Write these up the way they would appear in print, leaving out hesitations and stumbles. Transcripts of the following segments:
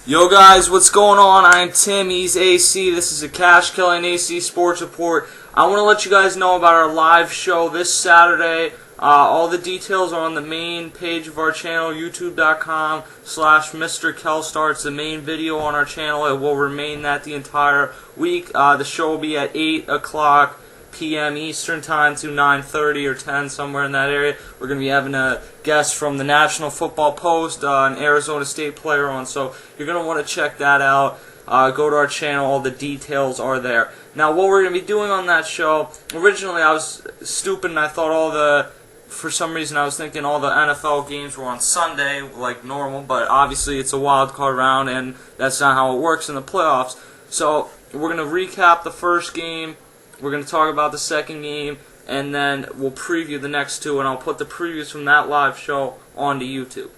Yo guys, what's going on? I'm Tim, he's AC. This is a Cash Killing AC Sports Report. I want to let you guys know about our live show this Saturday. All the details are on the main page of our channel, youtube.com/Mr. Kelstar. It's the main video on our channel. It will remain that the entire week. The show will be at 8 o'clock p.m. Eastern Time to 9:30 or 10, somewhere in that area. We're going to be having a guest from the National Football Post, an Arizona State player on, so you're going to want to check that out. Go to our channel, all the details are there. Now, what we're going to be doing on that show, originally I was stupid and I thought for some reason I was thinking all the NFL games were on Sunday, like normal, but obviously it's a wild card round and that's not how it works in the playoffs. So, we're going to recap the first game. We're going to talk about the second game, and then we'll preview the next two, and I'll put the previews from that live show onto YouTube.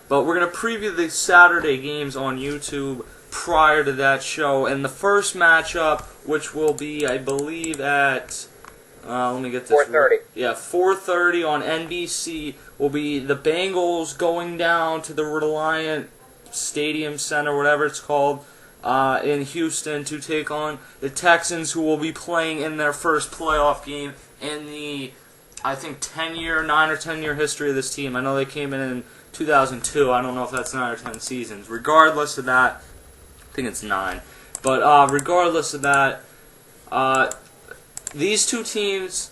But we're going to preview the Saturday games on YouTube prior to that show, and the first matchup, which will be, I believe, at, let me get this 4:30. Yeah, 4:30 on NBC, will be the Bengals going down to the Reliant Stadium Center, whatever it's called, in Houston to take on the Texans, who will be playing in their first playoff game in the, I think, 9 or 10 year history of this team. I know they came in 2002. I don't know if that's 9 or 10 seasons. Regardless of that, I think it's 9. But regardless of that, these two teams,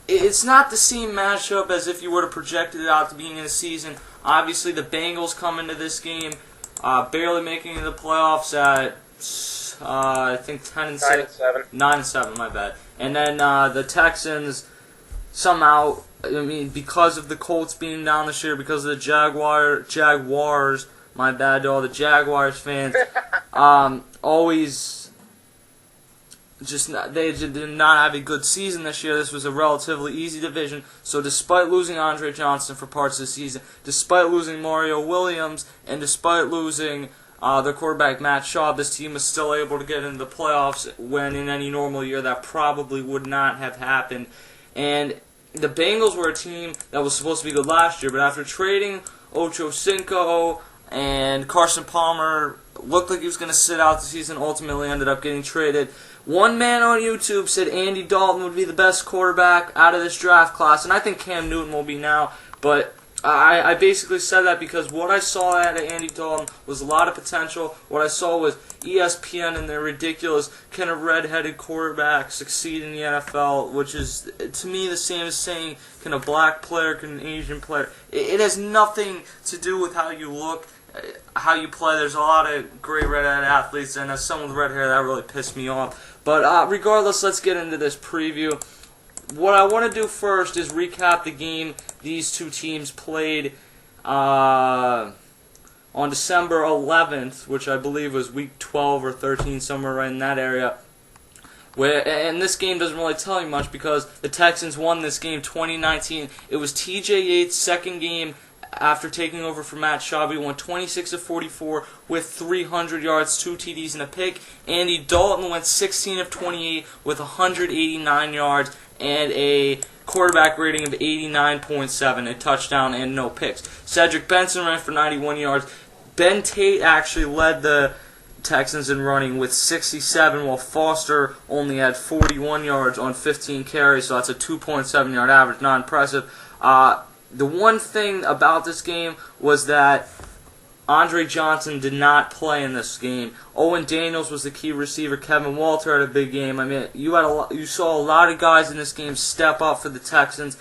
it's not the same matchup as if you were to project it out at the beginning of the season. Obviously, the Bengals come into this game barely making the playoffs at, I think 10-6, 9-7, my bad. And then the Texans somehow, I mean, because of the Colts being down this year, because of the Jaguars, my bad to all the Jaguars fans, always they did not have a good season this year. This was a relatively easy division. So despite losing Andre Johnson for parts of the season, despite losing Mario Williams, and despite losing their quarterback Matt Schaub, this team was still able to get into the playoffs when in any normal year that probably would not have happened. And the Bengals were a team that was supposed to be good last year, but after trading Ocho Cinco and Carson Palmer, looked like he was going to sit out the season, ultimately ended up getting traded. One man on YouTube said Andy Dalton would be the best quarterback out of this draft class, and I think Cam Newton will be now, but I basically said that because what I saw out of Andy Dalton was a lot of potential. What I saw was ESPN and their ridiculous, can a redheaded quarterback succeed in the NFL, which is, to me, the same as saying, can a black player, can an Asian player. It has nothing to do with how you look, how you play. There's a lot of great redheaded athletes, and as someone with red hair, that really pissed me off. But regardless, let's get into this preview. What I want to do first is recap the game these two teams played on December 11th, which I believe was week 12 or 13, somewhere right in that area. And this game doesn't really tell you much because the Texans won this game 2019. It was TJ Yates' second game after taking over for Matt Schaub. He won 26 of 44 with 300 yards, 2 TDs, and a pick. Andy Dalton went 16 of 28 with 189 yards and a quarterback rating of 89.7, a touchdown and no picks. Cedric Benson ran for 91 yards. Ben Tate actually led the Texans in running with 67, while Foster only had 41 yards on 15 carries, so that's a 2.7 yard average. Not impressive. The one thing about this game was that Andre Johnson did not play in this game. Owen Daniels was the key receiver. Kevin Walter had a big game. I mean, you saw a lot of guys in this game step up for the Texans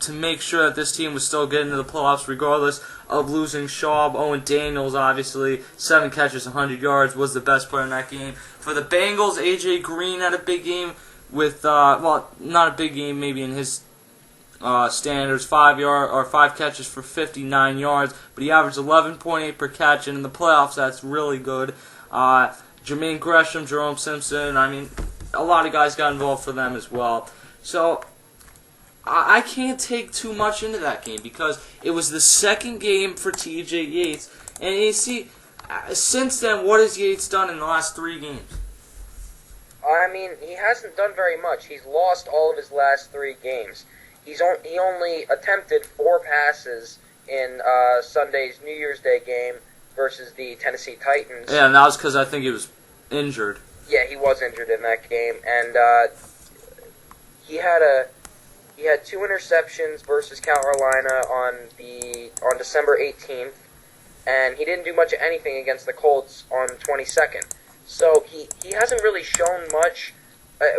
to make sure that this team was still getting to the playoffs regardless of losing Schaub. Owen Daniels, obviously, 7 catches, 100 yards, was the best player in that game. For the Bengals, A.J. Green had a big game with, well, not a big game maybe in his standards, 5 catches for 59 yards, but he averaged 11.8 per catch, and in the playoffs, that's really good. Jermaine Gresham, Jerome Simpson, I mean, a lot of guys got involved for them as well. So, I can't take too much into that game because it was the second game for TJ Yates, and you see, since then, what has Yates done in the last 3 games? I mean, he hasn't done very much. He's lost all of his last 3 games. He only attempted 4 passes in Sunday's New Year's Day game versus the Tennessee Titans. Yeah, and that was because I think he was injured. Yeah, he was injured in that game, and he had 2 interceptions versus Carolina on December 18th, and he didn't do much of anything against the Colts on 22nd. So he hasn't really shown much,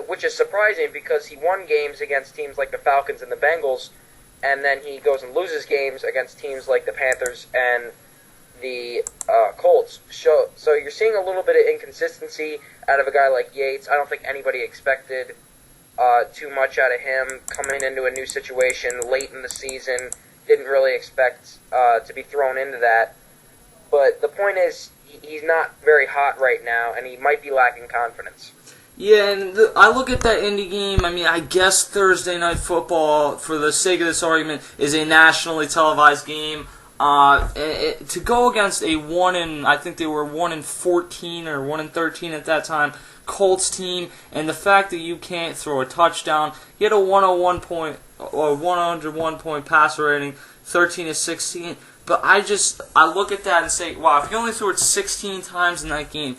which is surprising because he won games against teams like the Falcons and the Bengals, and then he goes and loses games against teams like the Panthers and the Colts. So you're seeing a little bit of inconsistency out of a guy like Yates. I don't think anybody expected too much out of him coming into a new situation late in the season. Didn't really expect to be thrown into that. But the point is, he's not very hot right now, and he might be lacking confidence. Yeah, and I look at that Indy game. I mean, I guess Thursday Night Football, for the sake of this argument, is a nationally televised game. To go against a I think they were 1-14 or 1-13 at that time, Colts team, and the fact that you can't throw a touchdown. He had a 101 point passer rating, 13-16. But I look at that and say, wow, if you only threw it 16 times in that game,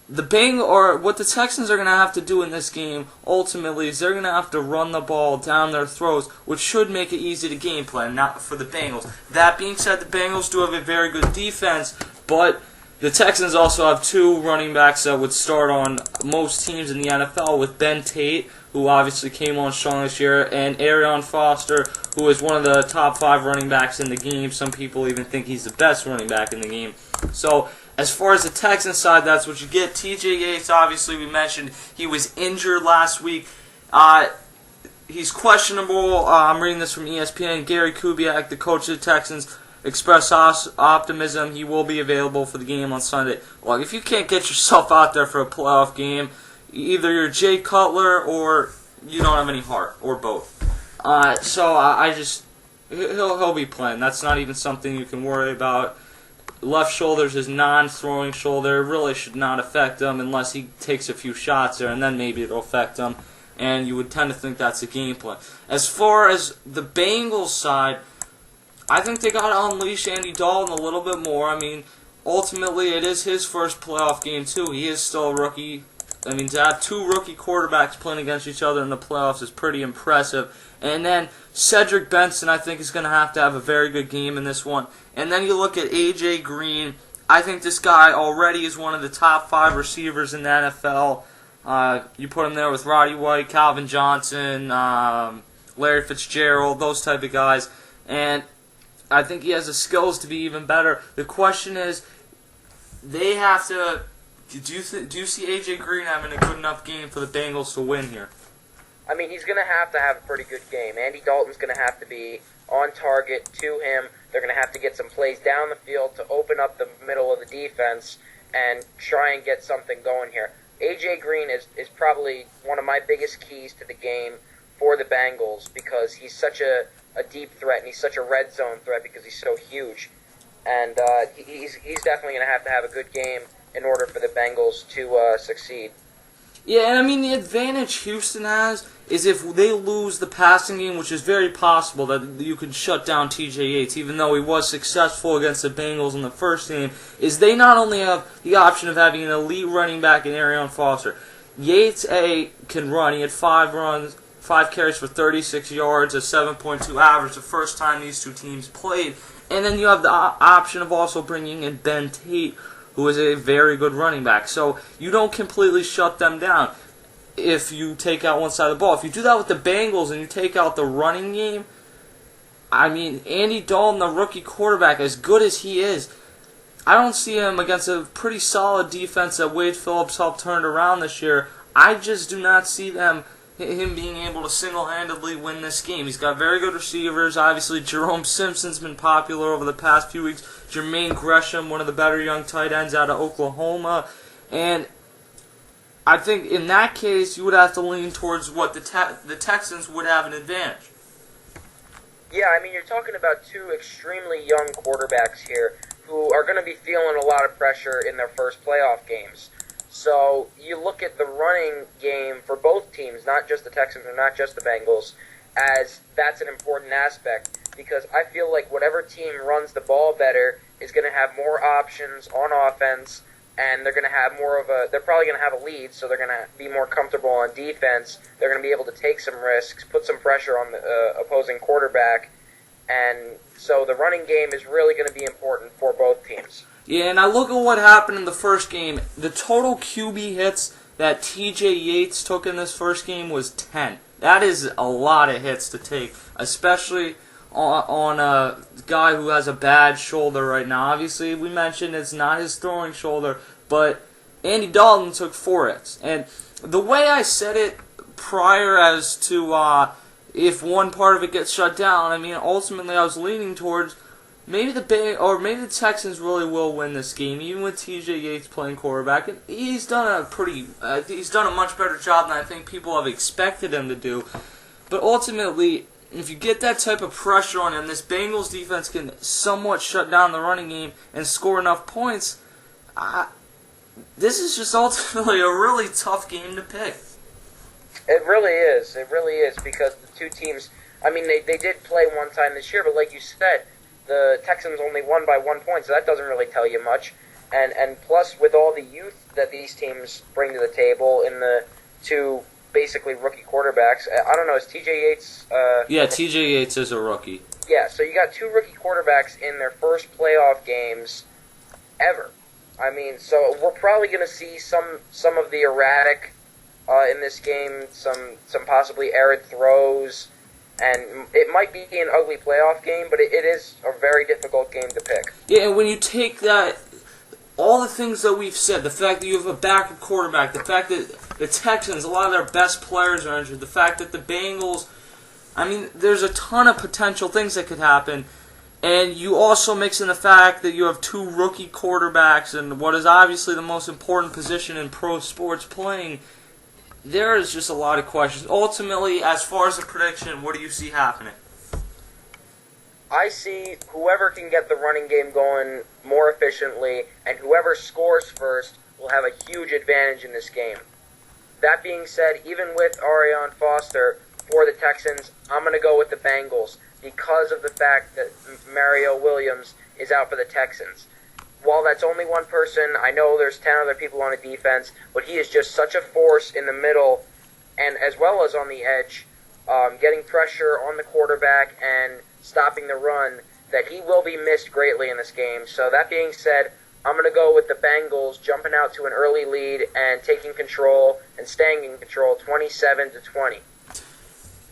what the Texans are going to have to do in this game, ultimately, is they're going to have to run the ball down their throats, which should make it easy to game plan, not for the Bengals. That being said, the Bengals do have a very good defense, but the Texans also have 2 running backs that would start on most teams in the NFL, with Ben Tate, who obviously came on strong this year, and Arion Foster, who is one of the top 5 running backs in the game. Some people even think he's the best running back in the game. So, as far as the Texans side, that's what you get. T.J. Yates, obviously, we mentioned he was injured last week. He's questionable. I'm reading this from ESPN. Gary Kubiak, the coach of the Texans, expressed optimism he will be available for the game on Sunday. Well, if you can't get yourself out there for a playoff game, either you're Jay Cutler or you don't have any heart, or both. He'll be playing. That's not even something you can worry about. Left shoulder is his non-throwing shoulder. It really should not affect him unless he takes a few shots there, and then maybe it'll affect him. And you would tend to think that's a game plan. As far as the Bengals side, I think they got to unleash Andy Dalton a little bit more. I mean, ultimately, it is his first playoff game, too. He is still a rookie. I mean, to have 2 rookie quarterbacks playing against each other in the playoffs is pretty impressive. And then Cedric Benson, I think, is going to have a very good game in this one. And then you look at A.J. Green. I think this guy already is one of the top 5 receivers in the NFL. You put him there with Roddy White, Calvin Johnson, Larry Fitzgerald, those type of guys. And I think he has the skills to be even better. The question is, they have to... Do you see A.J. Green having a good enough game for the Bengals to win here? I mean, he's going to have a pretty good game. Andy Dalton's going to have to be on target to him. They're going to have to get some plays down the field to open up the middle of the defense and try and get something going here. A.J. Green is probably one of my biggest keys to the game for the Bengals because he's such a deep threat and he's such a red zone threat because he's so huge. And he's definitely going to have a good game in order for the Bengals to succeed. Yeah, and I mean, the advantage Houston has is if they lose the passing game, which is very possible that you could shut down T.J. Yates, even though he was successful against the Bengals in the first game, is they not only have the option of having an elite running back in Arion Foster. Yates, can run. He had 5 carries for 36 yards, a 7.2 average the first time these 2 teams played. And then you have the option of also bringing in Ben Tate, who is a very good running back. So you don't completely shut them down if you take out one side of the ball. If you do that with the Bengals and you take out the running game, I mean, Andy Dalton, the rookie quarterback, as good as he is, I don't see him against a pretty solid defense that Wade Phillips helped turn around this year. I just do not see him being able to single-handedly win this game. He's got very good receivers. Obviously, Jerome Simpson's been popular over the past few weeks. Jermaine Gresham, one of the better young tight ends out of Oklahoma. And I think in that case, you would have to lean towards what the Texans would have an advantage. Yeah, I mean, you're talking about 2 extremely young quarterbacks here who are going to be feeling a lot of pressure in their first playoff games. So you look at the running game for both teams, not just the Texans or not just the Bengals, as that's an important aspect because I feel like whatever team runs the ball better is going to have more options on offense, and they're going to have they're probably going to have a lead, so they're going to be more comfortable on defense. They're going to be able to take some risks, put some pressure on the opposing quarterback, and so the running game is really going to be important for both teams. Yeah, and I look at what happened in the first game. The total QB hits that TJ Yates took in this first game was 10. That is a lot of hits to take, especially on a guy who has a bad shoulder right now. Obviously, we mentioned it's not his throwing shoulder, but Andy Dalton took 4 hits. And the way I said it prior as to if one part of it gets shut down, I mean, ultimately I was leaning towards maybe the Texans really will win this game, even with TJ Yates playing quarterback. And he's done a much better job than I think people have expected him to do. But ultimately, if you get that type of pressure on him, this Bengals defense can somewhat shut down the running game and score enough points. This is just ultimately a really tough game to pick. It really is. It really is, because the two teams, I mean, they did play one time this year, but like you said, the Texans only won by 1 point, so that doesn't really tell you much. And plus, with all the youth that these teams bring to the table in the two basically rookie quarterbacks, I don't know, is TJ Yates... yeah, TJ Yates is a rookie. Yeah, so you got 2 rookie quarterbacks in their first playoff games ever. I mean, so we're probably going to see some of the erratic in this game, some possibly errant throws, and it might be an ugly playoff game, but it is a very difficult game to pick. Yeah, and when you take that, all the things that we've said, the fact that you have a backup quarterback, the fact that the Texans, a lot of their best players are injured, the fact that the Bengals, I mean, there's a ton of potential things that could happen. And you also mix in the fact that you have 2 rookie quarterbacks and what is obviously the most important position in pro sports playing. There is just a lot of questions. Ultimately, as far as a prediction, what do you see happening? I see whoever can get the running game going more efficiently, and whoever scores first will have a huge advantage in this game. That being said, even with Arian Foster for the Texans, I'm going to go with the Bengals because of the fact that Mario Williams is out for the Texans. While that's only one person, I know there's 10 other people on the defense, but he is just such a force in the middle and as well as on the edge, getting pressure on the quarterback and stopping the run, that he will be missed greatly in this game. So that being said, I'm going to go with the Bengals jumping out to an early lead and taking control and staying in control 27-20.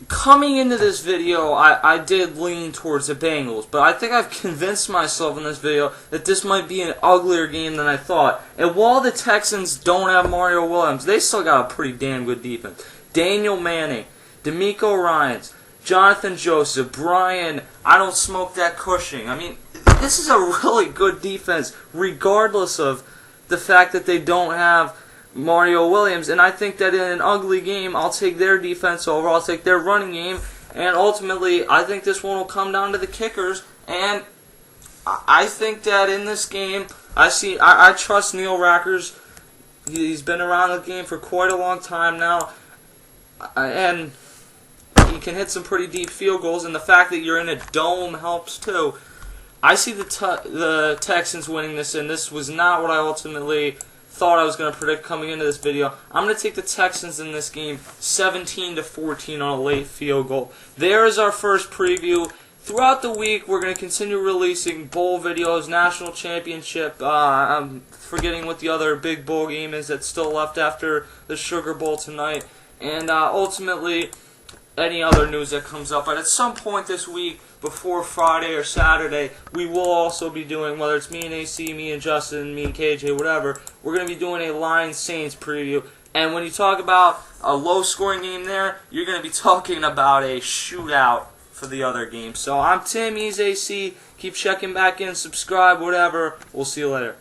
Coming into this video, I did lean towards the Bengals, but I think I've convinced myself in this video that this might be an uglier game than I thought. And while the Texans don't have Mario Williams, they still got a pretty damn good defense. Daniel Manning, D'Amico Ryans, Jonathan Joseph, Brian, I don't smoke that Cushing. I mean, this is a really good defense, regardless of the fact that they don't have Mario Williams, and I think that in an ugly game, I'll take their defense over, I'll take their running game, and ultimately, I think this one will come down to the kickers, and I think that in this game, I trust Neil Rackers. He's been around the game for quite a long time now, and he can hit some pretty deep field goals, and the fact that you're in a dome helps too. I see the Texans winning this, and this was not what I ultimately thought I was going to predict coming into this video. I'm going to take the Texans in this game 17-14 on a late field goal. There is our first preview. Throughout the week, we're going to continue releasing bowl videos, national championship. I'm forgetting what the other big bowl game is that's still left after the Sugar Bowl tonight. And ultimately, any other news that comes up. But at some point this week, before Friday or Saturday, we will also be doing, whether it's me and AC, me and Justin, me and KJ, whatever, we're going to be doing a Lions-Saints preview. And when you talk about a low-scoring game there, you're going to be talking about a shootout for the other game. So I'm Tim, he's AC. Keep checking back in, subscribe, whatever. We'll see you later.